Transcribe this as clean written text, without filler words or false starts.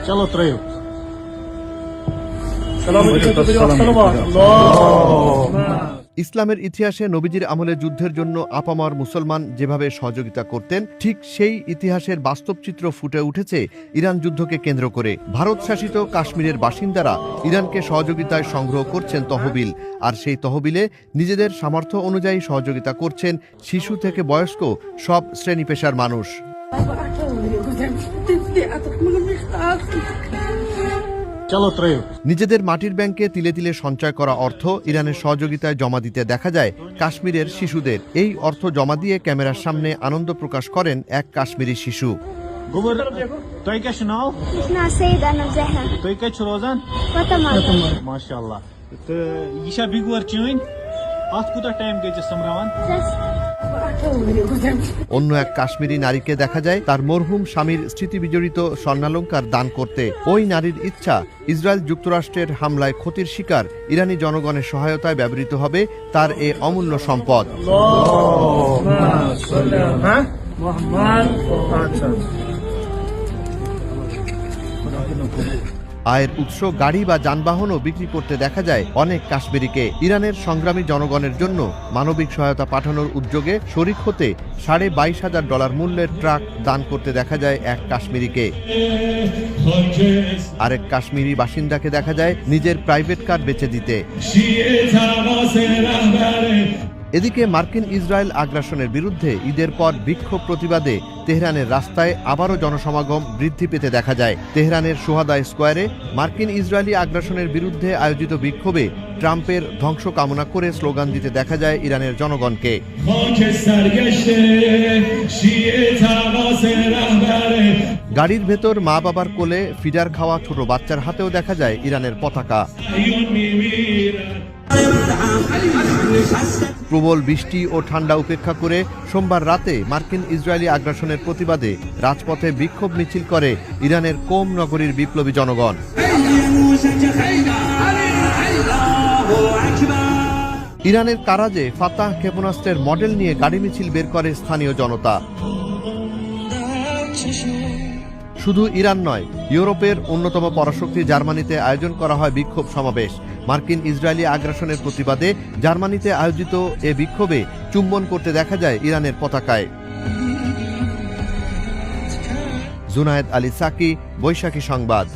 चलो त्रयो ইসলামের ইতিহাসে নবীজির আমলে যুদ্ধের জন্য আপামর মুসলমান যেভাবে সহযোগিতা করতেন, ঠিক সেই ইতিহাসের বাস্তব চিত্র ফুটে উঠেছে ইরান যুদ্ধকে কেন্দ্র করে। ভারত শাসিত কাশ্মীরের বাসিন্দারা ইরানকে সহযোগিতায় সংগ্রহ করছেন তহবিল, আর সেই তহবিলে নিজেদের সামর্থ্য অনুযায়ী সহযোগিতা করছেন শিশু থেকে বয়স্ক সব শ্রেণী পেশার মানুষ। चलो त्रयो নিজেদের মাটির ব্যাংকে তিলে তিলে সঞ্চয় করা অর্থ ইরানের সহযোগিতায় জমা দিতে দেখা যায় কাশ্মীরের শিশুদের। এই অর্থ জমা দিয়ে ক্যামেরার সামনে আনন্দ প্রকাশ করেন এক কাশ্মীরি শিশু। गोबर तोय क्या सुनाओ ना सईद अना जहरा तोय क्या छु रोजान वतमान माशाअल्लाह तो ये छा बिगुर चुन अत कुता टाइम गई समरावन অন্য এক কাশ্মীরি নারীকে দেখা যায় তার মরহুম স্বামীর স্মৃতিবিজড়িত স্বর্ণালংকার দান করতে। ওই নারীর ইচ্ছা, ইসরায়েল যুক্তরাষ্ট্রের হামলায় ক্ষতির শিকার ইরানি জনগণের সহায়তায় ব্যবহৃত হবে তার এ অমূল্য সম্পদ। আয়ের উৎস গাড়ি বা যানবাহনও বিক্রি করতে দেখা যায় অনেক কাশ্মীরিকে। ইরানের সংগ্রামী জনগণের জন্য মানবিক সহায়তা পাঠানোর উদ্যোগে শরিক হতে $22,500 মূল্যের ট্রাক দান করতে দেখা যায় এক কাশ্মীরিকে। আরেক কাশ্মীরি বাসিন্দাকে দেখা যায় নিজের প্রাইভেট কার বেচে দিতে। এদিকে মার্কিন ইসরায়েল আগ্রাসনের বিরুদ্ধে ঈদের পর বিক্ষোভ প্রতিবাদে তেহরানের রাস্তায় আবারও জনসমাগম বৃদ্ধি পেতে দেখা যায়। তেহরানের সোহাদা স্কোয়ারে মার্কিন ইসরায়েলি আগ্রাসনের বিরুদ্ধে আয়োজিত বিক্ষোভে ট্রাম্পের ধ্বংস কামনা করে স্লোগান দিতে দেখা যায় ইরানের জনগণকে। গাড়ির ভেতর মা বাবার কোলে ফিডার খাওয়া ছোট বাচ্চার হাতেও দেখা যায় ইরানের পতাকা। প্রবল বৃষ্টি ও ঠান্ডা উপেক্ষা করে সোমবার রাতে মার্কিন ইসরায়েলি আগ্রাসনের প্রতিবাদে রাজপথে বিক্ষোভ মিছিল করে ইরানের কোম নগরীর বিপ্লবী জনগণ। ইরানের কারাজে ফাতাহ ক্ষেপণাস্ত্রের মডেল নিয়ে গাড়ি মিছিল বের করে স্থানীয় জনতা। শুধু ইরান নয়, ইউরোপের অন্যতম পরাশক্তি জার্মানিতে আয়োজন করা হয় বিক্ষোভ সমাবেশ। মার্কিন ইসরায়েলি আগ্রাসনের প্রতিবাদে জার্মানিতে আয়োজিত এ বিক্ষোভে চুম্বন করতে দেখা যায় ইরানের পতাকায়। জুনায়েদ আলী সাকি, বৈশাখী সংবাদ।